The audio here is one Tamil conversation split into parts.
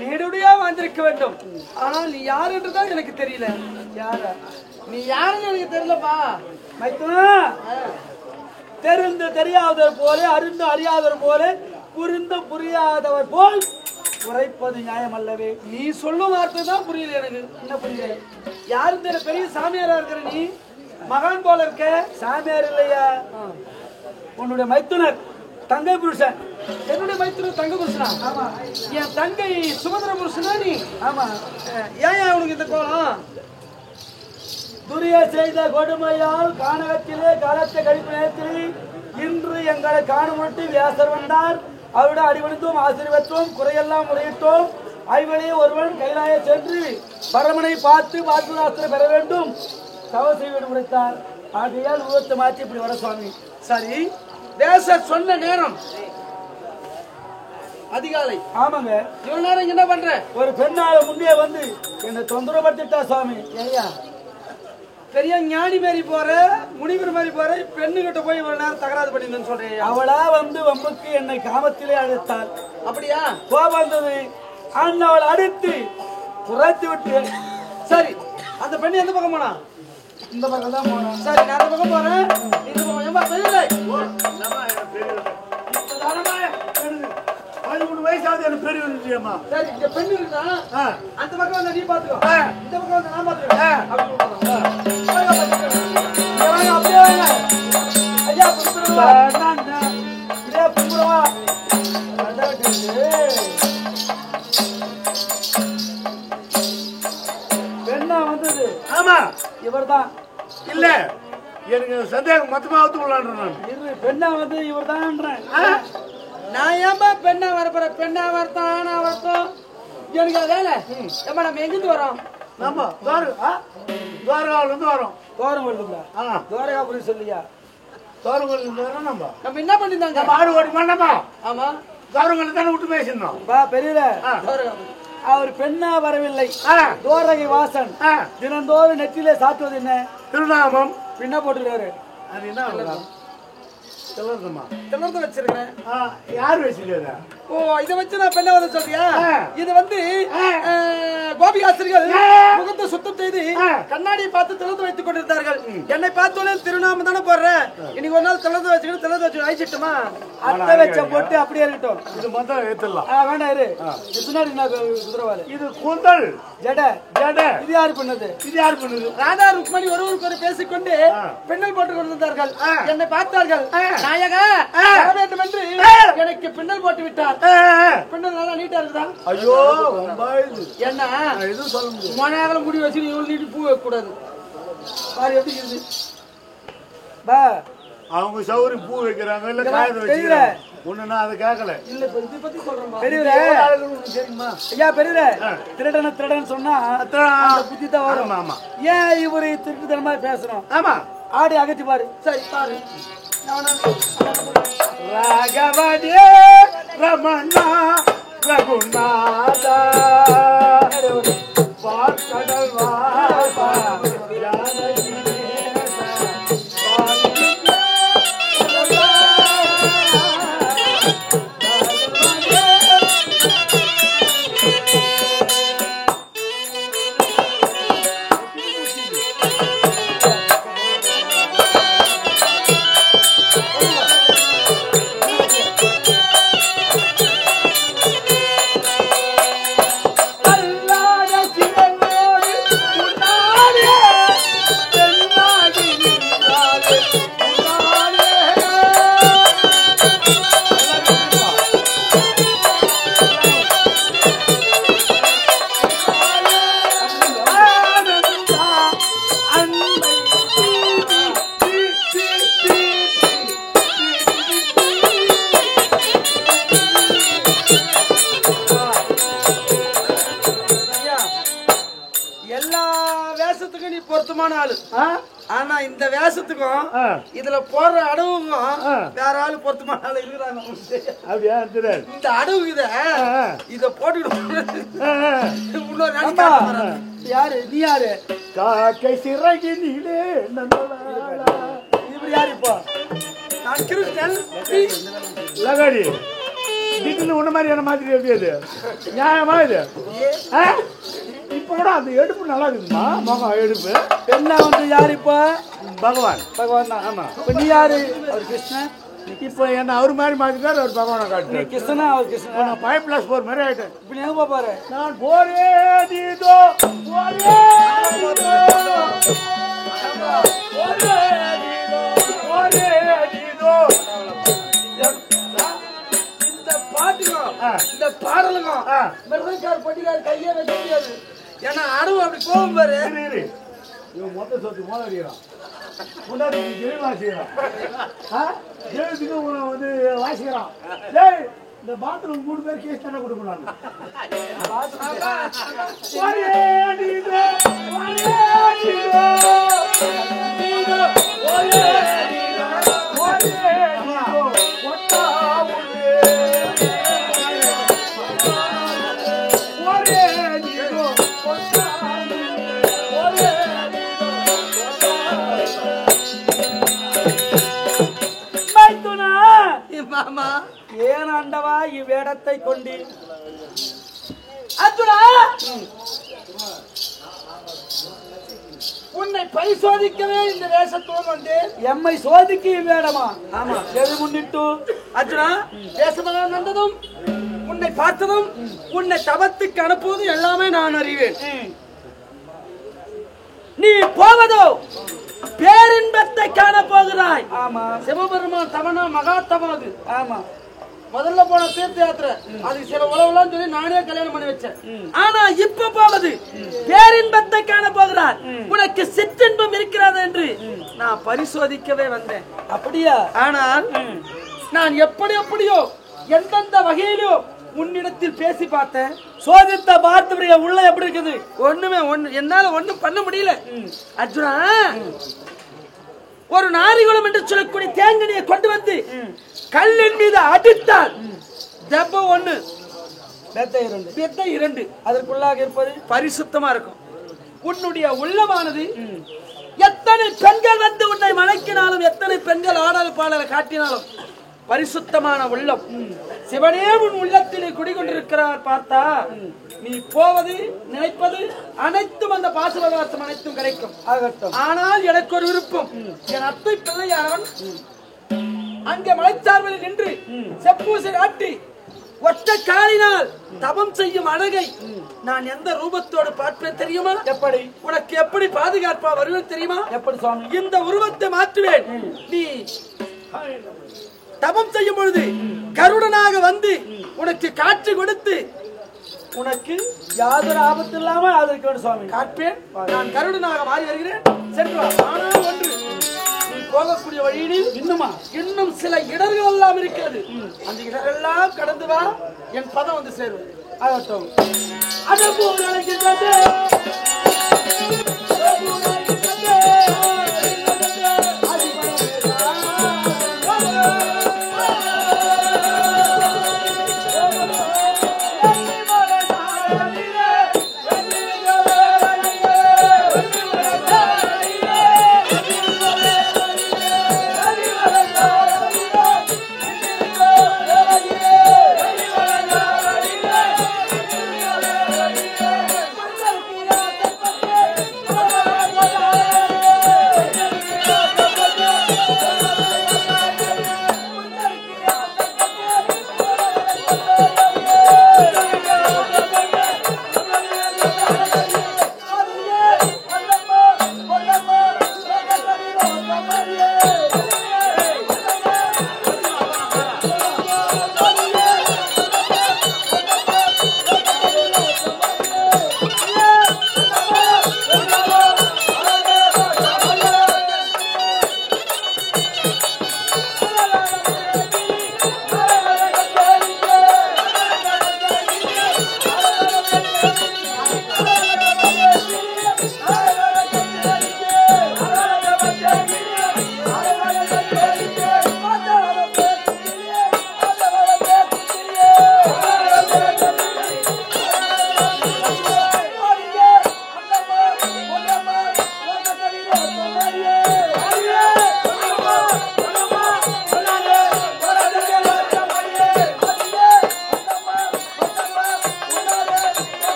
நேரடியா வந்திருக்க வேண்டும். ஆனால் நீ யார் என்றுதான் எனக்கு தெரியல. யாரா நீ? யாருன்னு எனக்கு தெரியலப்பா. தெரிந்து தெரியாதவர் போல, அறிந்து அறியாதவர் போல, புரிந்து புரியாதவர் போல் உரைப்பது நியாயம் அல்லவே. நீ சொல்லும் வார்த்தை தான் புரியல எனக்கு. என்ன புரியல? யாரும் தெரியல. பெரிய சாமியாரா இருக்கிற நீ மகான் போல இருக்க. சாமியார் இல்லையா, உன்னுடைய மைத்துனர் தங்கை புருஷன். என்னுடைய மைத்துனர் தங்க புருஷனா? ஆமா. என் தங்கை சுமந்திர புருஷனா நீ? ஆமா. ஏன் உனக்கு இந்த கோலம்? துரிய செய்த கொடுமையால் கானகத்திலே காலத்தை கழிப்பு நேரத்தில் இன்று எங்களை காணுமட்டு வியாசர் வந்தார். அவருடைய அடிவணித்தோம், ஆசீர்வத்தோம், குறையெல்லாம் முறையிட்டோம். ஐவனே ஒருவன் கைலாய சென்று பரமனை பார்த்து வாக்குதாஸ்திரம் பெற வேண்டும், தவ செய்வது உரைத்தார். ஆகையால் உருவத்தை மாற்றி இப்படி வர சுவாமி. சரி, வியாசர் சொன்ன நேரம் அதிகாலை. ஆமாங்க. இவ்வளவு நேரம் என்ன பண்ற? ஒரு பெண்ணால முன்னே வந்து என்னை தொந்தரவுபடுத்திட்டா சுவாமி. ஐயா, பெரிய ஞானி மாரி போற, முனிவர் மாதிரி போற, பெண்ணுகிட்ட போய் இவ்வளவு நேரம் தகராறு பண்ணிருந்தேன்னு சொல்றேன். அவளா வந்து வம்புக்கு என்னை காமத்திலே அழைத்தாள். அப்படியா? கோபம் வந்தது. அவள் அடித்து குறைத்து விட்டு. சரி, அந்த பெண்ணு எந்த பக்கம் போனா? இந்த பக்கம் தான் போனோம். சரி, நான் அந்த பக்கம் போறேன். இந்த பக்கம் ஏமா பெரியல? 13 வயசாவது எனக்கு பெரிய விஷயமா. சரி, இந்த பெண்ணு இருக்கா? அந்த பக்கம் வந்து நீ பாத்துக்கோ, இந்த பக்கம் வந்து நான் பாத்துக்கிறேன். அப்படியே வாங்க ஐயா. புதுவா இதே புதுவா பெண்ணா வந்தது. ஆமா, இவர் தான். இல்ல எனக்கு சந்தேகம் மொத்தமா அவுத்து விடலான்றேன். இரு, பெண்ணா வந்து இவர் தான். நான் ஏன்பா பெண்ணா வரப்போற? பெண்ணா வரத்தான், ஆனா வரட்டும், எனக்கு வேலை. ஏமா நம்ம எங்கிருந்து வரோம்? நம்ம துவாரகாவில இருந்து வரோம். தோரம் வருதுங்களா? துவாரகாபுரி சொல்லியா? தோரங்கல் வரோம். நம்ம என்ன பண்ணிருந்தாங்க? ஆடு ஓடி பண்ணமா? ஆமா, தோரங்கல் தானே விட்டு பேசிருந்தோம். பெரியல அவர் பெண்ணா வரவில்லை. துவாரகை வாசன் தினந்தோறும் நெற்றிலே சாத்துவது என்ன? திருநாமம். பின்ன போட்டுருக்காரு. அது என்ன? திலர்ந்து வச்சிருக்கேன். யாரு வச்சிருக்கா? ஓ, இதை வச்சு நான் பெண்ணா வர சொல்றியா? இது வந்து கோபிகாசிரியர்கள் முகத்தை சுத்தம் செய்து கண்ணாடியை பார்த்து திறந்து வைத்துக் கொண்டிருந்தார்கள். என்னை பார்த்தோன்னே திருநாமம் தானே போடுறேன். இன்னைக்கு ஒரு நாள் திறந்து வச்சு அழிச்சிட்டுமா? அத்தை வச்ச போட்டு அப்படியே இருக்கட்டும். இது மொத்தம் ஏத்தலாம். வேண்டாம் இரு. பின்னாடி குதிரவாளு. இது கூந்தல் ஜட. இது யாரு பண்ணது? ராதா ருக்மணி ஒருவருக்கு ஒரு பேசிக்கொண்டு பின்னல் போட்டுக் கொண்டிருந்தார்கள். என்னை பார்த்தார்கள். நாயகா வர வேண்டும் என்று எனக்கு பின்னல் போட்டு விட்டார். பின்னல் நல்லா நீட்டா இருக்குதா? ஐயோ, என்ன எதுவும் சொல்ல முடியும். மனையாகல முடி வச்சு இவ்வளவு நீட்டு பூ வைக்க கூடாது. பாரு எப்படி இருக்குது. அவங்க சௌரி பூ வைக்கிறாங்க இல்ல காயத வச்சுக்கிறாங்க. ஒண்ணுனா அதை கேட்கல. இல்ல இதை பத்தி சொல்றேன். பெரியவரே தெரியுமா? ஐயா பெரியவரே, திருடன் சொன்னா புத்தி தான் வரும். ஆமா. ஏன் இவரு திருட்டுத்தனமா பேசணும்? ஆமா, ஆடி அகத்தி பாரு. சரி பாரு. ராகவதே ரமணா ரகுநாதா பார்க்கடல் ஆனா இந்த வேஷத்துக்கும் இதுல போடுற அடவுக்கும் வேற ஆளு பொருத்தமான ஆளு இருக்கிறாங்க. அப்படியா? இந்த அடவு இத போட்டுக்கிட்டு யாரு நீ யாரு? காக்கை சிறகி நீலே இப்படி யாரு? இப்போ நான் கிருஷ்ணன் லகாடி திடீர்னு உன்ன மாதிரி என்ன மாதிரி எப்படி அது நியாயமா இது? இப்ப கூட அந்த எடுப்பு நல்லா இருக்குமா? முகம் எடுப்பு என்ன வந்து யாரு? இப்போ பகவான். பகவான் தான். ஆமா. இப்ப நீ யாரு? அவர் கிருஷ்ணன். இப்ப என்ன அவரு மாதிரி மாத்திட்டாரு, அவர் பகவானை காட்டு. கிருஷ்ணனா? அவர் கிருஷ்ணன். நான் 5+4 மாதிரி ஆயிட்டேன். இப்ப நீ எங்க பாரு? நான் போரே தீதோ போரே தீதோ போரே தீதோ போரே தீதோ. இந்த பாட்டுக்கும் இந்த பாடலுக்கும் மிருதங்கார் பட்டிகார் கையே வைக்க முடியாது. ஏன்னா அடவு அப்படி போகும் பாரு. இவன் மொத்த சொத்து மோத அடிக்கிறான். முன்னாடி ஜெயில் வாசிக்கிறான். ஜெயிலுக்கு வந்து வாசிக்கிறான். இந்த பாத்ரூம் 3 பேர் கேஸ் தானே கொடுக்கணும். மாமா ஏன் ஆண்டவா இவ்வேடத்தை கொண்டு அர்ஜுனா உன்னை பரிசோதிக்கவே இந்த வேஷத்துவம் வந்து எம்மை சோதிக்க வேடமா? ஆமா. எது முன்னிட்டு அர்ஜுனா வேஷமாக வந்ததும் உன்னை பார்த்ததும் உன்னை தபத்துக்கு அனுப்புவதும் எல்லாமே நான் அறிவேன். நீ போவதோ பேரின்பத்தை காண போகிறாய். ஆமா. சிவபெருமான் தவனா மகா தவம் அது. ஆமா. முதல்ல போன தீர்த்த யாத்திரை அதுக்கு சில உழவுலாம் சொல்லி நானே கல்யாணம் பண்ணி வச்சேன். ஆனா இப்ப போவது பேரின்பத்தை காண போகிறார். உனக்கு சிற்றின்பம் இருக்கிறது என்று நான் பரிசோதிக்கவே வந்தேன். அப்படியா? ஆனால் நான் எப்படியோ எந்தெந்த வகையிலோ உன்னிடத்தில் பேசி பார்த்தேன். சோதித்த பார்த்தபடிய உள்ள எப்படி இருக்குது? என்னால ஒண்ணும் பண்ண முடியல. அர்ஜுனா ஒரு நாரிகுளம் என்று சொல்லக்கூடிய தேங்கனியை கொண்டு வந்து கல்லின் மீது அடித்தால் தப்ப 1 பெத்த 2 அதற்குள்ளாக இருப்பது பரிசுத்தமா இருக்கும். உன்னுடைய உள்ளமானது எத்தனை பெண்கள் வந்து உன்னை மணக்கினாலும் எத்தனை பெண்கள் ஆடல் பாடலை காட்டினாலும் பரிசுத்தமான உள்ளம். சிவனே உன் உள்ளத்திலே குடிகொண்டிருக்கிறார். பார்த்தா நீ போவது நினைப்பது அனைத்தும் அந்த பாசுபதார்த்தம் அனைத்தும் கிடைக்கும். ஆனால் எனக்கு ஒரு விருப்பம். என் அத்தை பிள்ளையாரவன் அங்கே மலைச்சார்பில் நின்று செப்பூசை ஆட்டி ஒற்ற காலினால் தபம் செய்யும் அழகை நான் எந்த ரூபத்தோடு பார்ப்பேன் தெரியுமா? எப்படி? உனக்கு எப்படி பாதுகாப்பா வருவேன் தெரியுமா? எப்படி சுவாமி? இந்த உருவத்தை மாற்றுவேன். நீ தபம் செய்யும் பொழுது கருடனாக வந்து உனக்கு காட்சி கொடுத்து உனக்கு யாதொரு ஆபத்து இல்லாம அதற்கு சுவாமி காட்பேன். நான் கருடனாக மாறி வருகிறேன். சென்று வா. ஆனால் ஒன்று, நீ போகக்கூடிய வழியில் இன்னும் சில இடர்கள் எல்லாம் இருக்கிறது. அந்த இடரெல்லாம் கடந்து வா. என் பதம் வந்து சேருவது. ஆகட்டும்.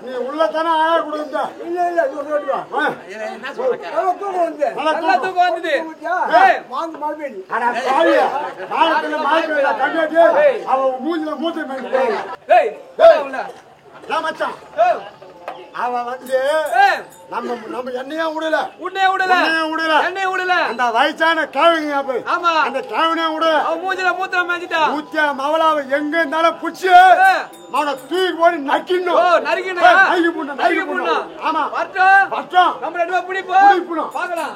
நீ உள்ளதானே ஆயா கொடுத்த இல்ல மூஞ்சில மூத்த மச்சான் அவன் வந்து நம்ம என்னையா விடல அந்த வயசான காவிங்க அந்த காவினே விடல மூத்தியா மவளாவை எங்க இருந்தாலும் புடிச்சு அவனை தூக்கி போய் நறுக்கணும் ஆமா பட்டம் நம்ம ரெண்டு பேரும் பிடிப்போம் பார்க்கலாம்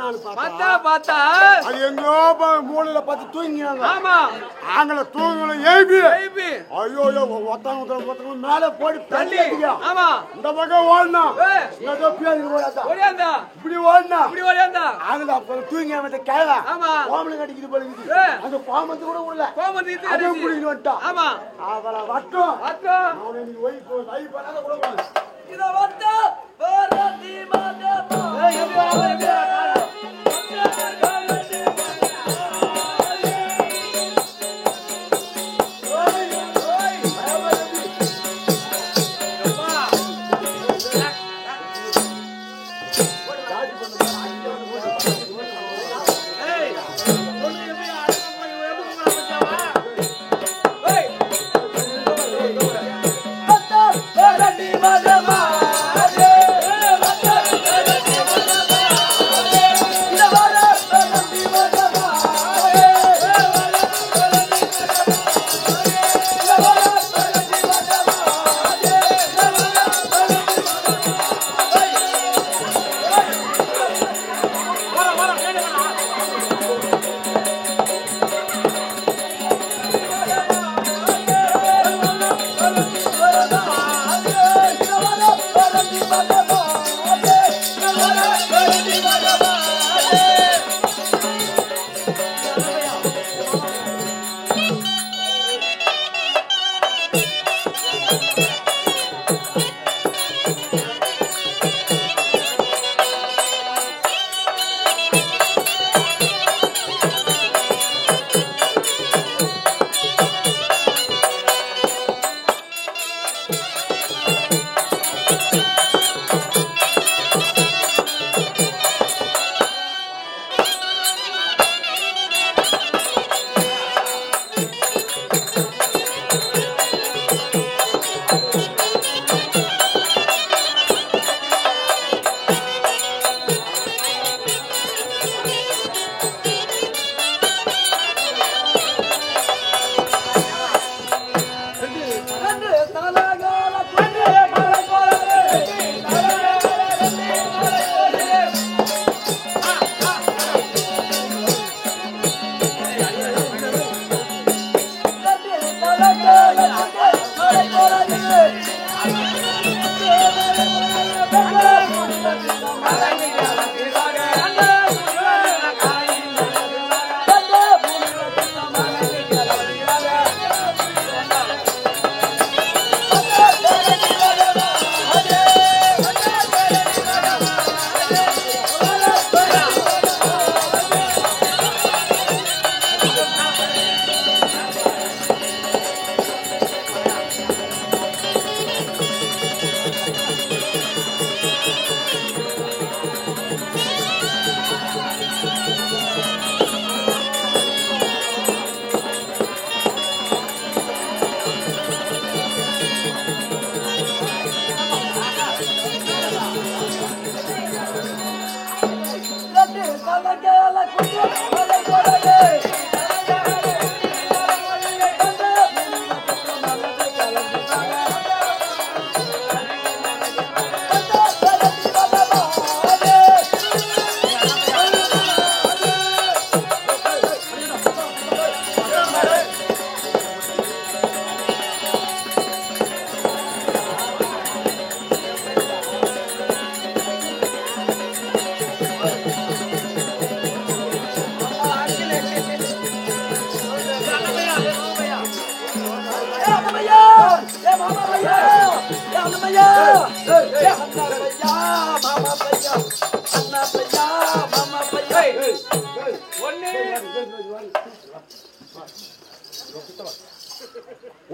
என்னன்னு பார்த்தா அது எங்கோ மூலையில பார்த்து தூங்கினாங்க. ஆமா ஆங்கள தூங்கல ஏபி ஐயோ ஒருத்தவங்க மேல போடி தள்ளி ஆமா இந்த பக்கம் ஓடனா இப்படி ஓடனா ஆங்கள அப்புறம் தூங்கி அவன் கேளா கோமலை கட்டிக்கிட்டு போலுக்குது அந்த கோமத்து கூட உள்ள அதை பிடிக்கிட்டு வந்துட்டான். ஆமா அவளை வட்டம் அவனை நீ போய் லை பண்ணாத கூட இத வந்தா வரதி மாதமா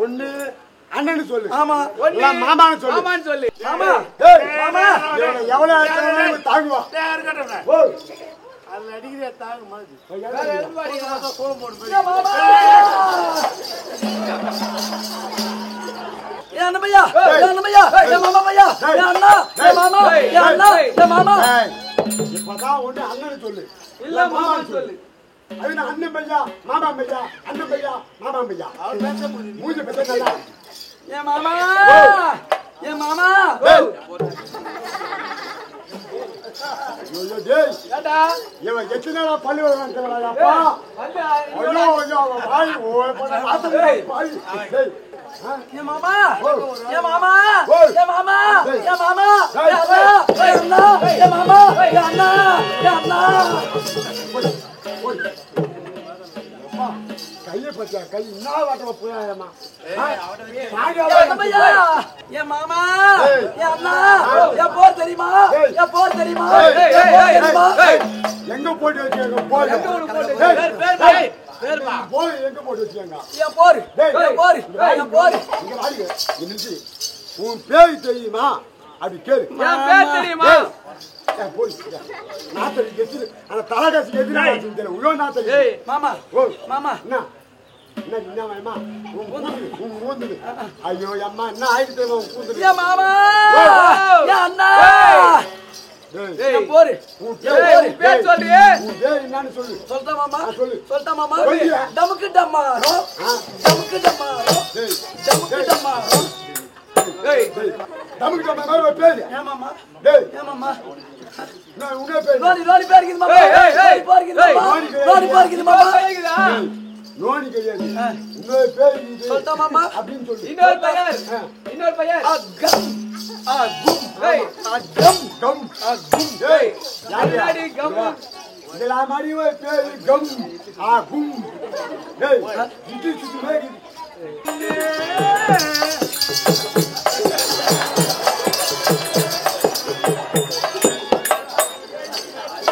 ஒண்ணு அண்ணன்னு சொல்லு. ஆமா. மாமான்னு சொல்லு. மாமான்னு சொல்லு. மாமா. மாமா. எவ்வளவு ஆச்சாரம் தாங்குவா. ஓ. அதுல அடிக்கிற தாங்க மாதிரி. வேற எதுவும் அடிக்காத கோலம் போடு போய். மாமா. ஏ அண்ணமையா. ஏ அண்ணமையா. ஏ மாமா பையா. ஏ அண்ணா. ஏ மாமா. ஏ அண்ணா. ஏ மாமா. இப்பதான் ஒண்ணு அண்ணன்னு சொல்லு. இல்ல மாமான்னு சொல்லு. அது அண்ணன் பையா, மாமா பையா, அண்ணன் பையா, மாமா பையா. அவர் பேச மூஞ்சி பேசல. ஏ மாமா. ஏ மாமா. ஐயோ டேய். ஏடா எத்தனை நாளா பள்ளி வரப்பா ஐயோ ஐயோ வாய் வாய் என் மாமா என் மாமா என் மாமா என் மாமா என் அண்ணா என் மாமா என் அண்ணா என் அண்ணா கையை பத்தியா கை என்ன வாட்டமா போயாமா என் மாமா என் அண்ணா என் போர் தெரியுமா என் போர் தெரியுமா எங்க போட்டு வச்சிருக்க போய் போய் எங்க போட்டு வச்சிருக்காங்க என் போர் என் போர் என் போர் இங்க வாங்க நின்று உன் பேர் தெரியுமா அப்படி கேளு என் பேர் தெரியுமா போய் நாத்தடி எதிர அந்த தலகாசி எதிரா வச்சிருந்தேன் உயோ நாத்தடி மாமா ஓ மாமா என்ன என்ன அம்மா உன் மூந்து ஐயோ அம்மா என்ன ஆயிடுச்சு உன் கூந்தல் என் மாமா என் அண்ணா டேய் என் போர் ஏய் பேர் சொல்றியே உன் பேர் என்னன்னு சொல்லு சொல்றா மாமா சொல்லு சொல்றா மாமா சொல்லியா? டமுக்கு டம்மாரோ டமுக்கு டம்மாரோ டேய் டமுக்கு டம்மாரோ ஏய் நமக்கு நம்ம மேல பேரு ஏன் மாமா டேய் ஏன் மாமா நான் உன்ன பேரு ரோடி ரோடி பேர்க்குது மாமா ரோடி பேர்க்குது மாமா ரோடி பேர்க்குது மாமா கேக்குதா நோனி கிடையாது இன்னொரு பேர் இது சொல்றா மாமா அப்படின்னு சொல்லு இன்னொரு பையன் அகம் அகும் ஏய் அகம் கம் அகும் டேய் யாரடி கம் இதெல்லாம் மாதிரி ஒரு பேரு கம் கும் டேய் இது சுத்து மேகி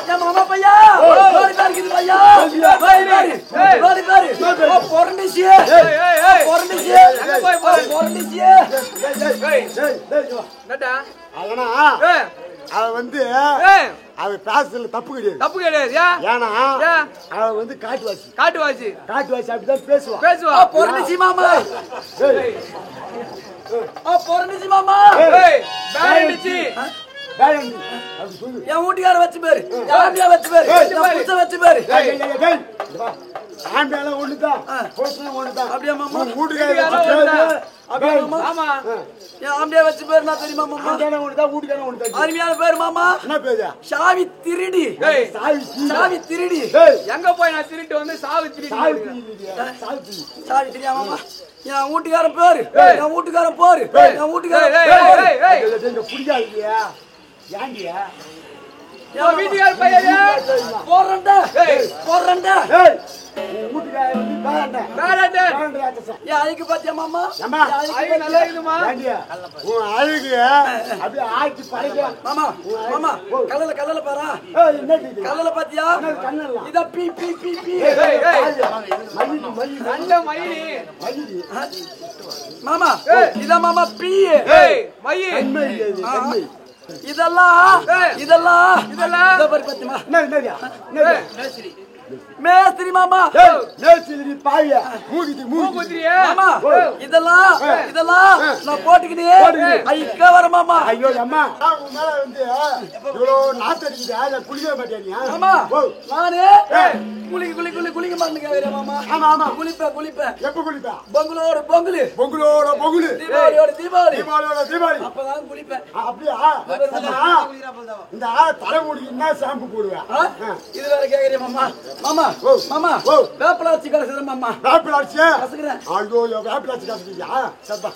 ஏன் மாமா பையா ரோடி பேர்க்குது பையா ரோடி பேர் ஓ பொரண்டிசி பொரண்டிசி எங்க போய் போற பொரண்டிசி ஏய் டேய் என்னடா அதனா ஏய் அவ வந்து ஏய் அவ பேசல தப்பு கிடையாது தப்பு கிடையாது ஏனா ஏன்? அவ வந்து காட்டுவாசி காட்டுவாசி அப்படிதான் பேசுவா பேசுவா பொரண்டிசி மாமா டேய் ஓ பொரண்டிசி மாமா ஏய் பேரண்டிச்சி டேய் அப்படி சொல்லு என் வீட்டுக்கார வச்சு பேரு யாமியா வச்சு பேரு என் புருஷன் வச்சு பேரு டேய் ஆம்பேல ஒண்ணுதான் போஸ்ட்ல ஒண்ணுதான் அப்படியே மாமா வீட்டுக்காரங்க அப்படியே மாமா ஆமா என் ஆம்பியா வச்சு பேரு நான் தெரியுமா மாமா ஆம்பேல ஒண்ணுதான் வீட்டுக்காரங்க ஒண்ணுதான் அருமையான பேரு மாமா என்ன பேரு சாவி திருடி ஏய் சாவி திருடி டேய் எங்க போய் நான் திருட்டு வந்து சாவு திருடி சாவி தெரியா மாமா என் வீட்டுக்காரன் பேரு என் வீட்டுக்காரன் போரு என் வீட்டுக்காரன் ஏய் ஏய் இந்த புடிக்காதியா ஏண்டியா என் வீட்டுக்கார பையன் போறண்டா போறண்டா ஏய் வீட்டுக்காரங்க வந்து பாரண்ட பேரண்ட என் அழைக்கு பாத்தியா மாமா அம்மா ஐயோ நல்லா இருக்குமா ஏண்டியா உன் அழகு அப்படியே ஆக்கி படைக்க மாமா மாமா கல்லல பாரா ஏய் என்ன இது கல்லல பாத்தியா கண்ணெல்லாம் இத பி பி பி பி ஏய் ஏய் மல்லி மல்லி நல்ல மயிலி மல்லி மாமா இத மாமா பி ஏய் மயி நன்மை இது நன்மை இதெல்லாம் இதெல்லாம் இதெல்லாம் இத பாரு பாத்தியா என்னடியா என்னடியா மேஸ்திரி மாமா ஏய் நேசிலி பாய மூகிதி மூகிதி மூக்குத்திரியே மாமா இதெல்லாம் இதெல்லாம் நான் போட்டுக்கினே ஐக்க வர மாமா ஐயோ அம்மா உன் மேல வந்து இவ்வளோ நாத்தடிக்குது நான் குளிக்க மாட்டேனியா மாமா ஓ நானே குளிக்க மாட்டேன் கேக்குறேன் மாமா ஆமா ஆமா குளிப்பேன் எப்ப குளிப்பா பொங்கலோட பொங்கலு பொங்கலோட பொங்கலு தீபாவளியோட தீபாவளி தீபாவளியோட தீபாவளி அப்பதான் குளிப்பேன் அப்படியா இந்த தலைமுடி என்ன ஷாம்பு போடுவேன் இது வேற கேக்குறேன் மாமா மாமா மாமா வேப்பலாச்சி கலசுறேன் மாமா வேப்பிலாச்சி கலசுகிறேன் ஐயோ வேப்பிலாச்சி கலசுக்கியா சத்தா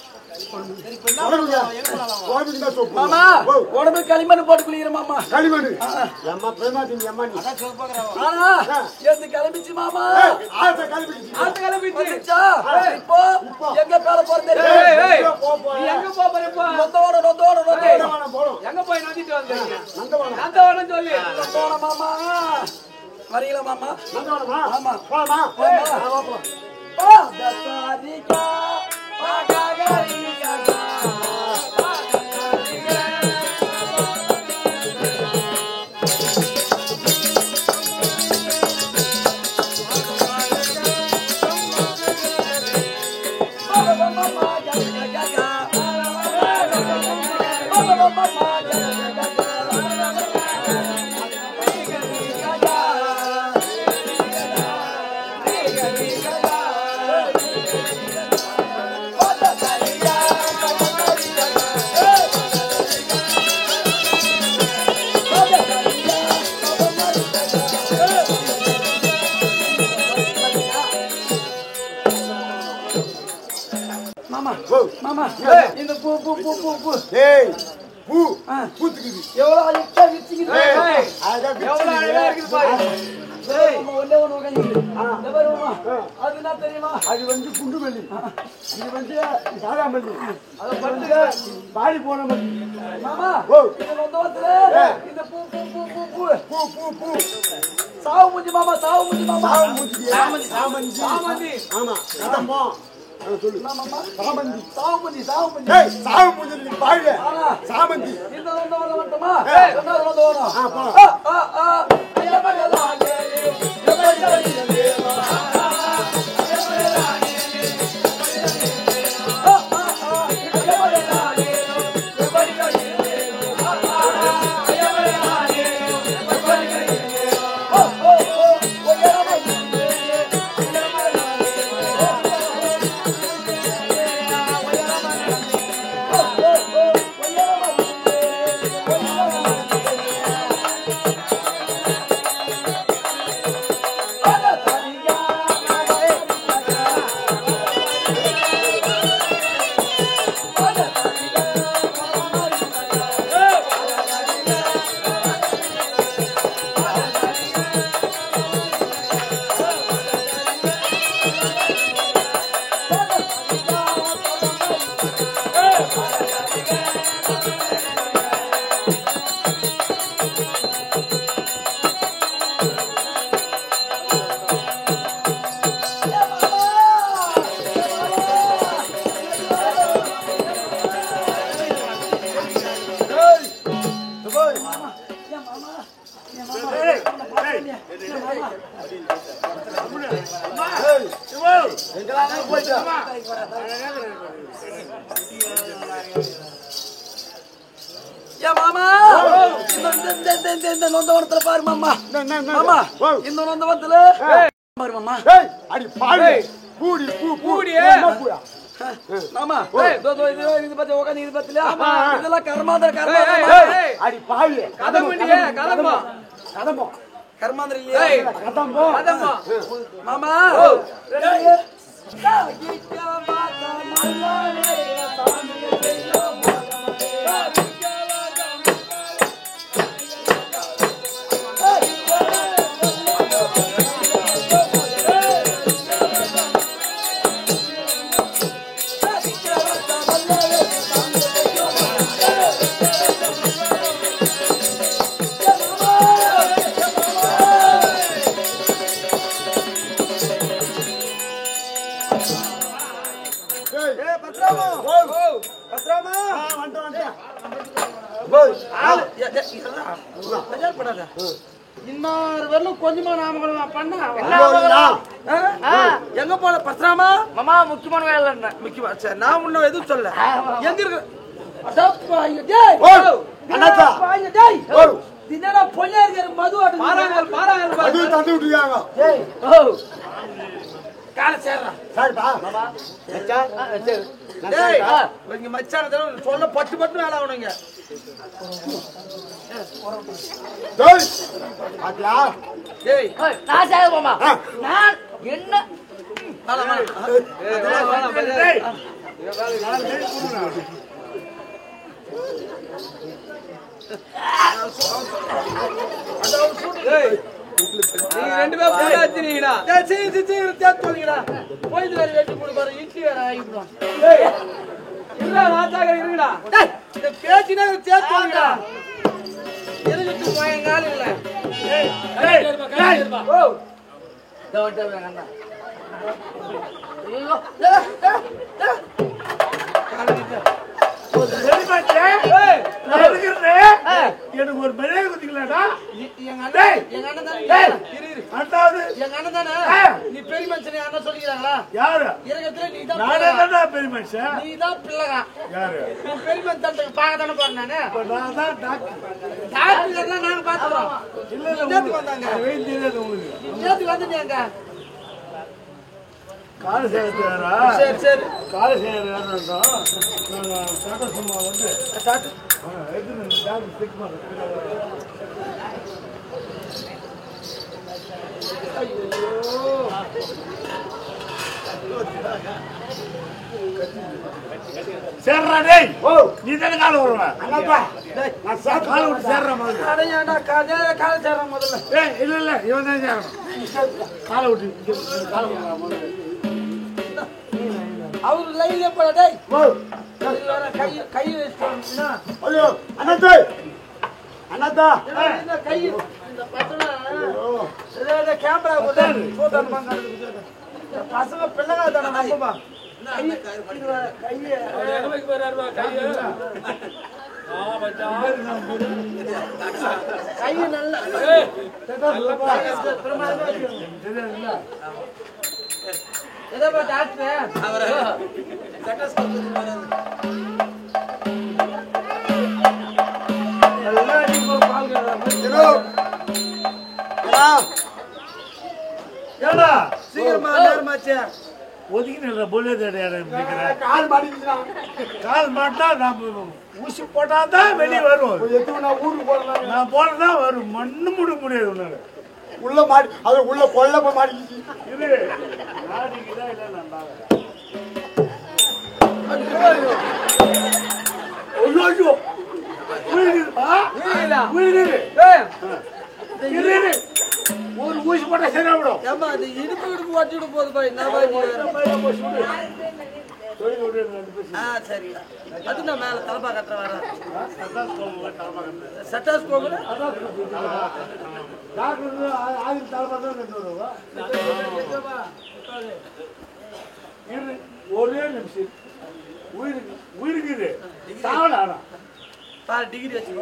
மாமா உடம்பு களிமண் போட்டு குளிக்கிற மாமா களிமண் அம்மா பிரேமாதி அம்மா நீ ஆனா எந்த கிளம்பிச்சு மாமா ஆத்த கிளம்பிச்சு ஆத்த கிளம்பிச்சு வந்துச்சா இப்போ எங்க பேர போறது ஏய் ஏய் நீ எங்க போற இப்போ நொந்தோட போறோம் எங்க போய் நந்திட்டு வந்தீங்க நந்தவனம் நந்தவனம் சொல்லி நொந்தோட மாமா வரீங்களா மாமா நந்தவனமா ஆமா போமா போமா தசாரிகா பாகாகரிகா மாமா இந்த பூ பூ பூ பூ பூ ஏய் பூ பூத்துக்குது எவ்வளவு அழகா விச்சிக்குது அதான் எவ்வளவு அழகா இருக்குது பாரு. மாமா ஒண்ணே ஒண்ணு உட்கார்ந்து இந்த பாரு மாமா அது என்ன தெரியுமா அது வந்து குண்டு மல்லி இது வந்து சாதா மல்லி அத பட்டுங்க பாடி போன மல்லி மாமா ஓ இந்த நொந்தவத்துல இந்த பூ பூ பூ பூ பூ பூ பூ பூ சாவு மூஞ்சி மாமா சாவு மூஞ்சி மாமா சாமந்தி சாமந்தி. ஆமா அதம்மா சொல்லு மாமா சாமந்தி சாவு மூஞ்சி சாவு மூஞ்சி ஏய் சாவு மூஞ்சி நீ பாடு சாமந்தி இந்த நொந்தவல மட்டுமா ஏய். என்ன நொந்தவல போ மாமா இந்த நொந்தவனத்துல பாரு மாமா மாமா இந்த நொந்தவனத்துல பாரு மாமா ஏய் அடி பாடு பூடி பூ பூடி. மாமா இது பத்தி உட்காந்து இது பத்தியா இதெல்லாம் கர்மாந்திர ஏய். அடி பாடு கதம்பண்டியே, கதம்பா. கதம்போ கர்மாந்திர இல்லையா ஏய். கதம்போ கதம்பா. மாமா இன்னொரு வரலும் கொஞ்சமா நாம பண்ண எங்க போல பத்திராமா மாமா முக்கியமான வேலை என்ன முக்கியமா சரி நான் முன்ன எதுவும் சொல்ல எங்க இருக்கு தினடா பொய்யா இருக்கிற மது பாராங்கல், பாராங்கல் பாரு. அது தந்து விட்டுருக்காங்க கால சேர்றா சரிப்பா டேய் இங்க மச்சான சொல்ல பட்டு பட்டு வேலை ஆகணுங்க டேய் பாத்தியா டேய் நான் சேர மாமா நான் என்ன ஏய், நீங்க ரெண்டு பேரும் போட்டா வச்சிருக்கீங்கடா. போயிட்டு வேற வெட்டி கொடுப்பாரு இட்லி வேற ஆகிடுவான் இல்ல வாத்தாக இருங்கடா. இந்த பேச்சினா சேர்த்து வாங்கடா எதுக்கு பயங்கால இல்ல எனக்கு ஒரு மரியாதை கொடுத்தீங்களாடா எங்க அண்ணன் தானே எங்க அண்ணன் தானே நீ பெரிய மனுஷன் அண்ணன் சொல்லிக்கிறாங்களா யாரு இறக்கத்துல நானே தானே பெரிய மனுஷன் நீ தான் பிள்ளைங்க யாரு நீ பெரிய மனுஷன் பார்க்க தானே போறேன் நானு நான் தான் டாக்டர் டாக்டர் நாங்க பாத்துறோம் இல்ல இல்ல நேத்துக்கு வந்தாங்க வெயில் தெரியாது உங்களுக்கு நேத்துக்கு வந்துட்டீங்க கால சேரா சரி சரி கால சேரா நாங்கள் டாட்டா சும்மா வந்து டாக்டர் செக் பண்ணுறேன் சேர்றா டேய். நீ தானே கால வருவேன். அண்ணாப்பா. நான் கால விட்டு சேர்றேன் முதல்ல. அடையாண்டா கால சேர்றேன் முதல்ல. ஏய் இல்ல இல்ல இவன் தான் சேர்றேன். கால விட்டு கால முதல்ல. அவரு லைன்ல போடா டேய். கை வச்சுனா. ஐயோ அண்ணாத்தா. அண்ணாத்தா. இந்த கை இந்த பசங்க இந்த கேமரா போட்டு போட்டாங்க பாருங்க. பசங்க பிள்ளைங்க தான நம்பமா. கை நல்லா எதோ டாக்டர் அவர சீக்கிரமா நேரமாச்சு ஒதுக்கி நில்ற புல்லே கால் மாட்டிக்கிச்சுனா கால் மாட்டா நான் ஊசி போட்டாதான் வெளியே வரும். நான் ஊருக்கு போறேன். நான் போறதா வரும். மண்ணு முட முடியாது உன்னால. உள்ள மாட்டி அது உள்ள கொல்ல போய் மாட்டிக்கிச்சு. இது மாட்டிக்கிதா இல்ல நான் ஐயோ ஒரு ஊசி போட்டா சரியா விடும். ஏமா அது இடுப்பு வச்சுட்டு போகுது பாய் நான் பாய் சரி அது நான் மேல தலப்பா கட்டுற வர சட்டாஸ் போகல ஒரே நிமிஷம் உயிருக்கு சாவடா டிகிரி வச்சு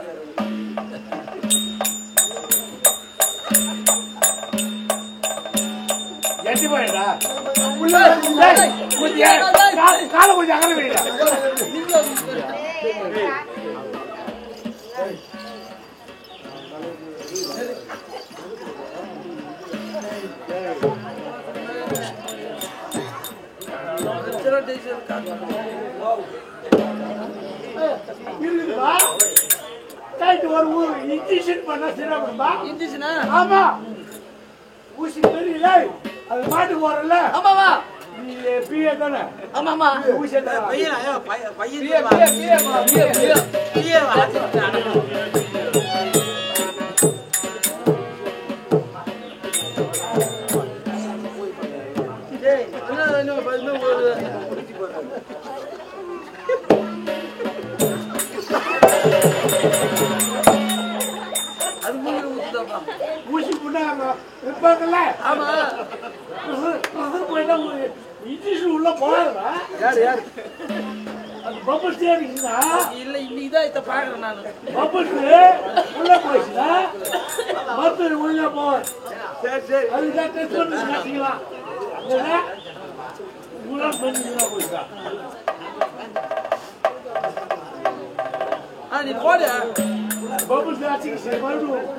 எட்டி போயிடா காலை கொஞ்சம் அகல வைடா. இருக்குதுப்பா கைட்டு ஒரு இன்ஜெக்ஷன் பண்ணா சரியாகும்பா. இன்ஜெக்ஷனா ஆமா ஊசி தெரியல அது மாட்டுக்கு போறல. ஆமாவா நீ பிஏ தானே. ஆமாமா ஊசி பையன் பையன் ஊசி புண்ணா இருப்பாங்கல்ல. ஆமா போயிட்டா இன்ஜெக்ஷன் உள்ள போறா. யாரு யாரு அது பம்பஸ் ஏறிச்சுன்னா இல்ல இன்னைக்குதான் இத பாக்குறேன் நானு. பம்பஸ் உள்ள போயிடுச்சுன்னா மருத்துவ உள்ள போவேன். சரி சரி அதுதான் டெஸ்ட் பண்ணி காட்டிக்கலாம். உள்ள பண்ணிக்கலாம் போயிட்டா. நீ போடு பம்பஸ் ஆச்சுக்கு சரி மறுபடியும்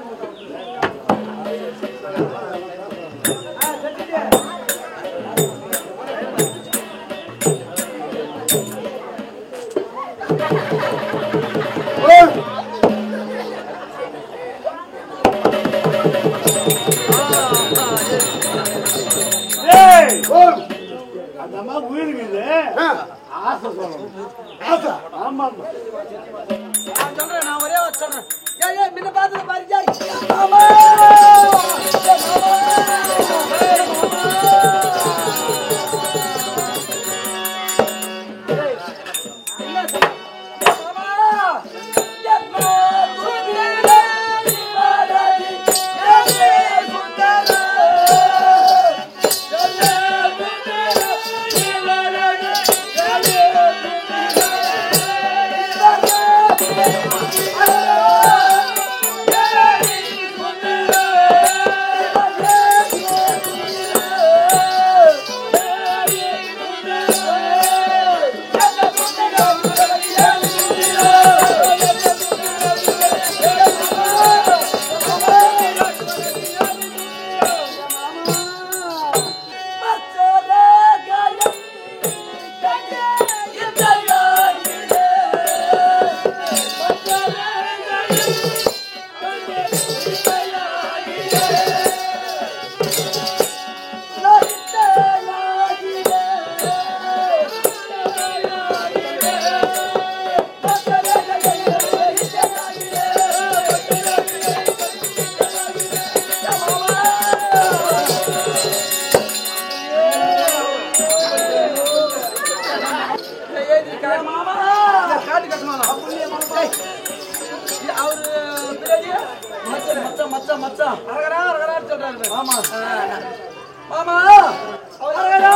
அந்த அம்மா உயிருக்குது. ஆசை சொல்லணும். ஆசை ஆமா நான் சொல்றேன் நான் ஒரே சொல்றேன். ஏய் முன்ன பாத்து பாருங்க. ஆமா காட்டு கட்டணும் அவரு பின்னாடி மச்சான் மச்சான் மச்சான் அரகரான்னு சொல்றாரு. ஆமா மாமா அரகரா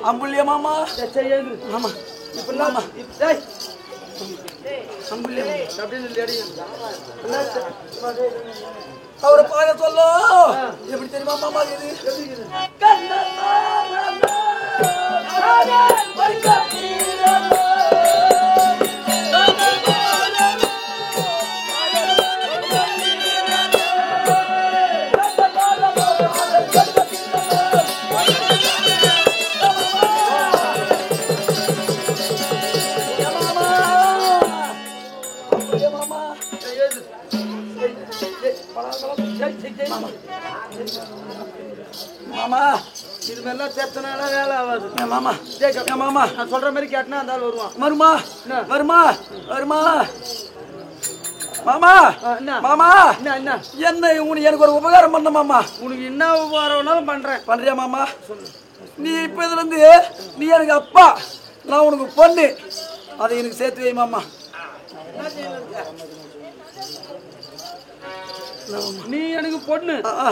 அம்புல்லியா மாமா ஆமா இப்ப மாமா டேய் அம்புல்லியா அப்படின்னு சொல்லி அடி. அவரை பார்க்க சொல்லோ எப்படி தெரியுமா மாமா இது மாமா இது மாதிரிலாம் தேத்தனால வேலை ஆகாது. மாமா மாமா நான் சொல்ற மாதிரி கேட்டனா அந்த ஆள் வருவான். வருமா வருமா வருமா மாமா என்ன மாமா என்ன என்ன என்ன உனக்கு எனக்கு ஒரு உபகாரம் பண்ண மாமா உனக்கு என்ன வரணும்னாலும் பண்றேன். பண்றியா மாமா நீ இப்ப இதுல இருந்து நீ எனக்கு அப்பா நான் உனக்கு பொண்ணு அதை எனக்கு சேர்த்து வை மாமா நீ எனக்கு பொண்ணு ஆ,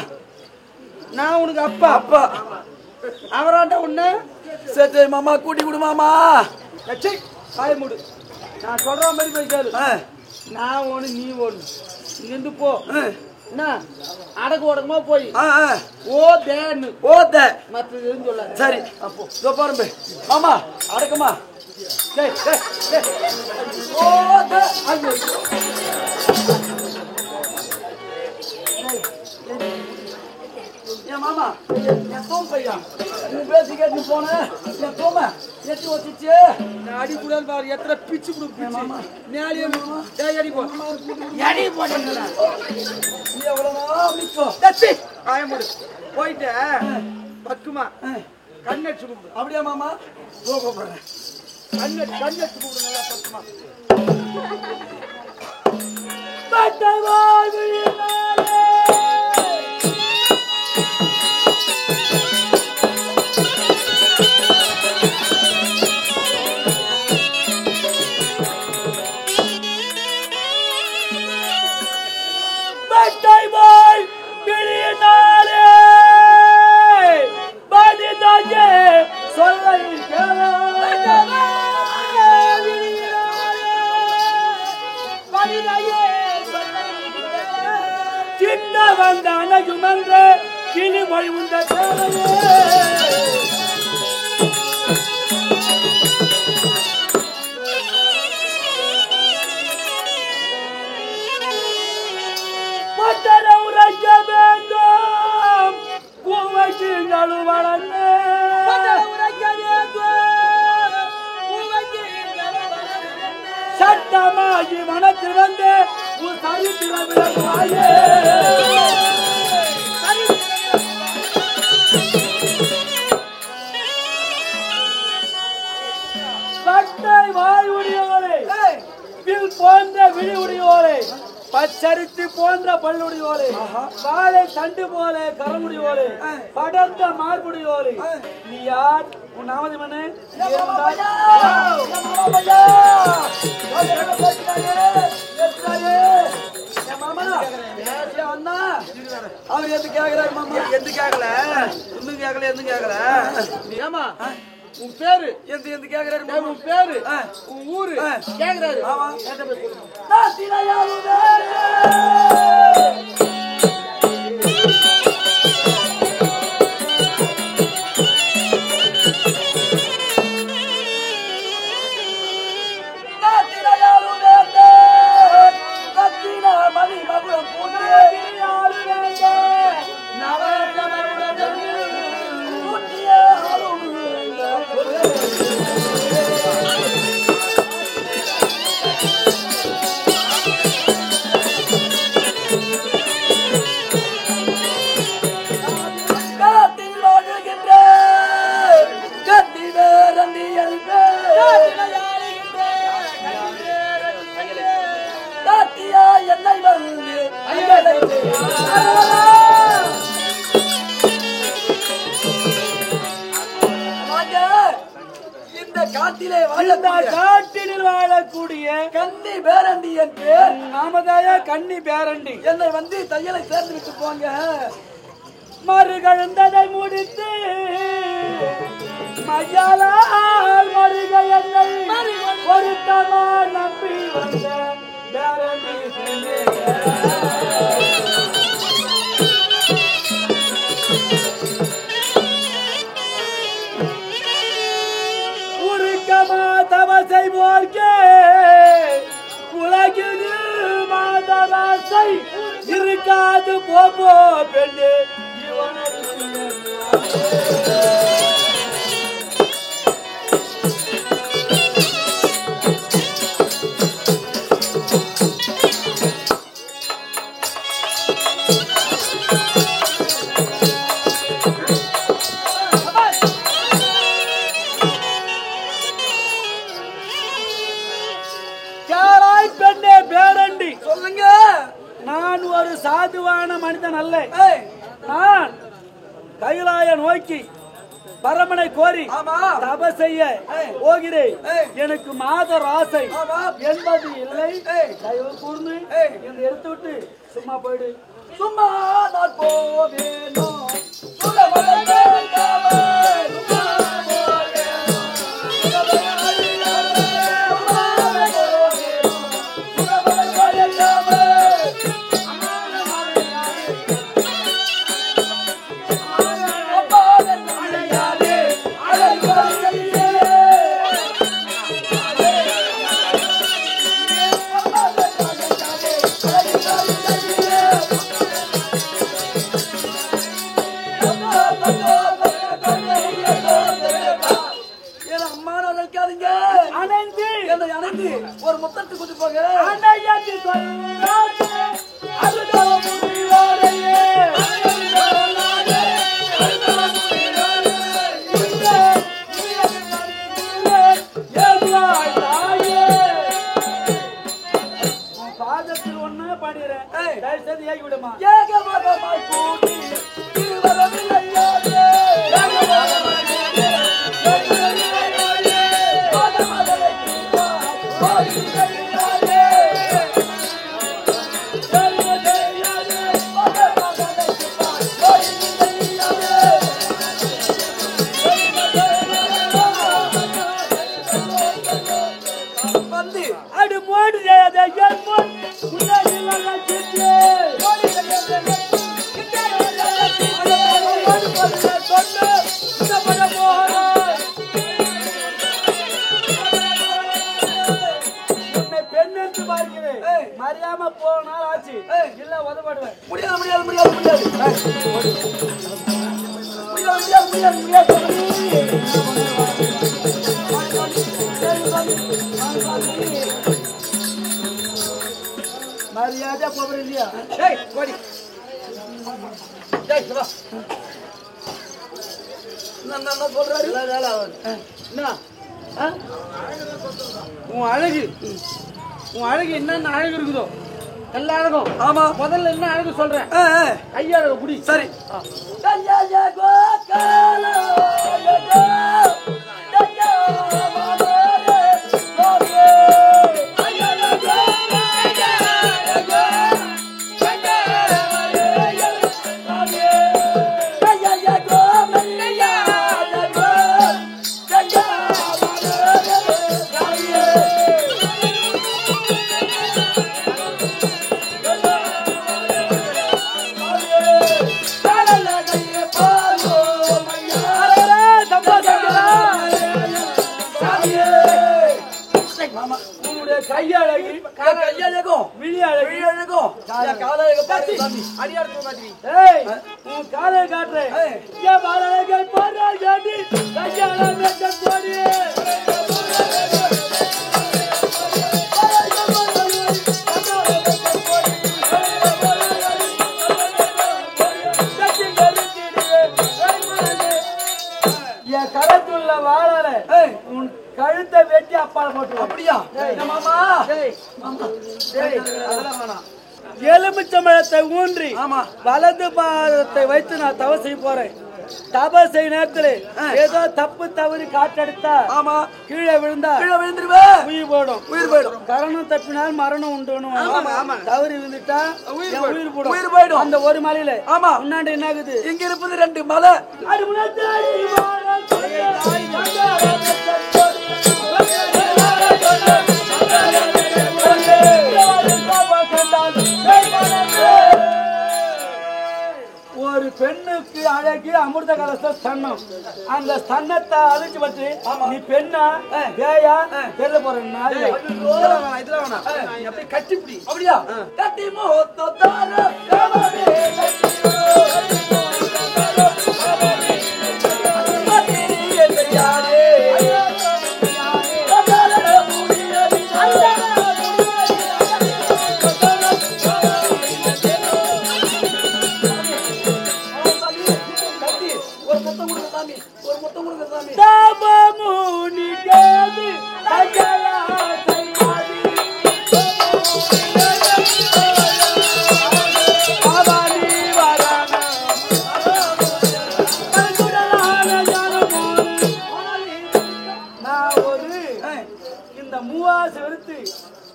நான் உனக்கு அப்பா அப்பா அவராட்ட உன்ன சேர்த்து வை மாமா கூட்டி கொடு மாமா காய மூடு. நான் சொல்ற மாதிரி போய் கேளு. ஆ, நான் ஒண்ணு நீ ஒண்ணு இங்கிருந்து போ. ஆ, என்ன அடக்கு உடக்கமா போய் ஆ, ஆ. ஓ தேன்னு ஓத்த மற்றது எதுவும் சொல்ல. சரி அப்போ இதோ பாருங்க மாமா அடக்கமா டேய், டேய், டேய். ஓத்த ஐயோ என் மாமா என் தோம் பையா நீ பேசி கேட்டு போன என் தோம எத்தி வச்சிச்சு நான் அடி கூடாது பாரு. எத்தனை பிச்சு கொடு மாமா. நேலியே மாமா. டேய் அடி போ. அடி போடுங்கடா. நீ எவ்வளவு மிச்சம் டச்சி காய மூடு. போயிட்டு பக்குமா கண்ணடிச்சு கூப்பிடு. அப்படியா மாமா போறேன் கண்ணடிச்சு கூப்பிடு நல்லா பக்குமா. சின்ன வந்த அனகுமன்ற கிளி மொழி உண்ட உரைக்க வேண்டும் பூவைக்கு நழுவளன் சட்டமாகி மனத்தில் வந்து உன் சரித்திரம் விளங்குவாயே சட்டை வாய் உடையோரே வில் போன்ற விழி உடையோரே பச்சரித்து போன்ற பல்லுடையோரே வாழை தண்டு போல கரமுடையோரே படர்ந்த மார்புடையோரே நீ யார் உன் நாமதி மண்ணு அவர் எது கேக்குறாரு மாமா எது கேட்கல இன்னும் கேட்கல எதுவும் கேட்கல. ஏமா உன் பேரு எது எது கேக்குறாரு டேய், உன் பேரு உன் ஊரு கேக்குறாரு. ஆமா. கேட்ட போய் சொல்லு. காட்டிலே காட்டினில் வாழக்கூடிய கன்னி பேரண்டி என்று நாமதாயா கன்னி பேரண்டி என்னை வந்து தையலை சேர்ந்து விட்டு போங்க. மறுகழுந்ததை முடித்து மஜாலால் மறுக என்னை பொருத்தமா நம்பி வந்த பேரண்டி தவசை போர்க்கே உலகில் மாதவாசை இருக்காது போப்போ பெண்ணே நான் ஒரு சாதுவான மனிதன் அல்ல. நான் கைலாய நோக்கி பரமனை கோரி தப செய்ய போகிறேன். எனக்கு மாதர் ஆசை என்பது இல்லை. தயவு கூர்ந்து என்னை எடுத்து விட்டு சும்மா போயிடு. சும்மா நான் போவேனோ ஒரு முத்தத்து குதி போக பாதத்தில் ஒண்ணு பாடுகிறேன். ஏகி விடுமா அடு மோடி மரியாம போனால் ஆச்சு இல்ல உதப்படுவேன். முடியாது முடியாது முடியாது முடியாது முடியாது முடியாது முடியாது மரியாதை போகிற இல்லையா? சொல்றாரு உன் அழகு என்னென்ன அழகு இருக்குதோ எல்லா அழகும். ஆமா முதல்ல என்ன அழகு சொல்றேன். கையாழகு குடி. சரி கையழகு கையழகும் விழி அழகும் உன் காலை காட்டுறேன். என் கரத்துள்ள வாழல உன் கழுத்தை வெட்டி அப்பால போட்டு. அப்படியா மாமா? எலுமிச்சம்பழத்தை ஊன்றி வலது பாதத்தை வைத்து நான் தவ செய்ய போறேன். தபசை நேரத்துல ஏதோ தப்பு தவறு காற்றடித்தா ஆமா கீழே விழுந்தா விழுந்துருவே உயிர் போயிடும் கரணம் தப்பினால் மரணம் உண்டு தவறு விழுந்துட்டா உயிர் போயிடும் அந்த ஒரு மலையில ஆமா முன்னாடி என்ன ஆகுது இங்க இருப்பது 2 மலை ஒரு பெண்ணுக்கு அழகு அமிர்த கலச ஸ்தன்னம் அந்த ஸ்தன்னத்தை அழிச்சு பற்றி நீ பெண்ணா வேயா தெரியல போற இதுல வேணாம் அப்படியே கட்டிப்பிடி அப்படியா கட்டி மோத்தார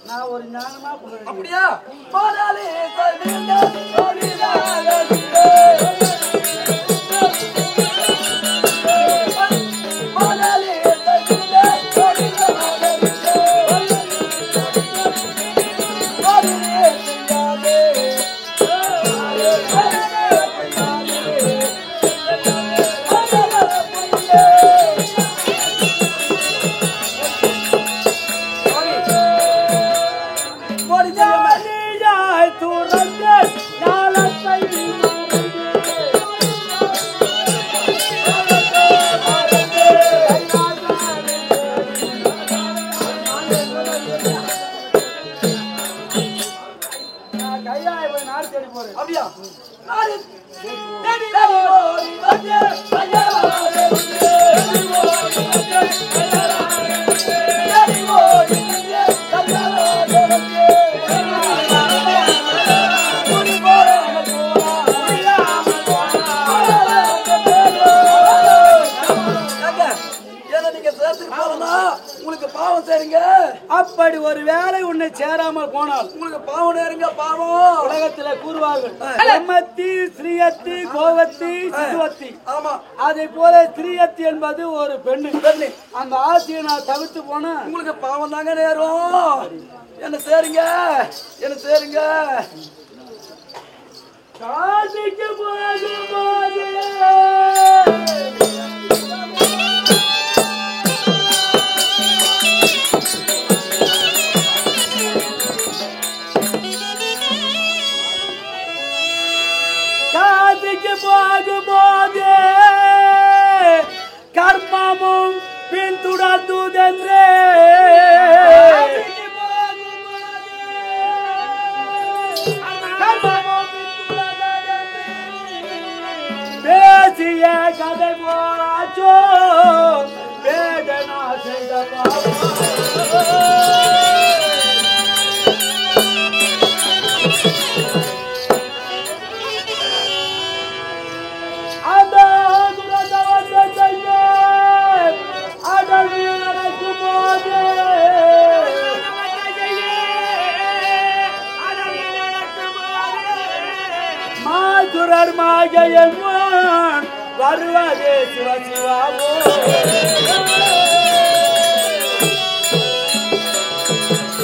நான் ஒரு ஞானமா அப்படியா அப்படியா உங்களுக்கு பாவம் சரிங்க அப்படி ஒரு வேலை உன்னை சேராமல் போனால் உங்களுக்கு பாவம் நேருங்க பாவம் உலகத்துல கூறுவார்கள் பிரம்மத்தி ஸ்ரீயத்தி கோவத்தி சிசுவத்தி ஆமா அதே போல ஸ்ரீயத்தி என்பது ஒரு பெண்ணு அந்த ஆசையை நான் தவிர்த்து போனா உங்களுக்கு பாவம் தாங்க நேரும் என்ன சேருங்க காசிக்கு போகும்போது போகும்போது கர்மமும் பின்துடர்ந்துதென்றே பேசிய கதை போராச்சோ வேதனா செய்த மாதுரர் மாயன் வருவதே சிவ சிவாவோ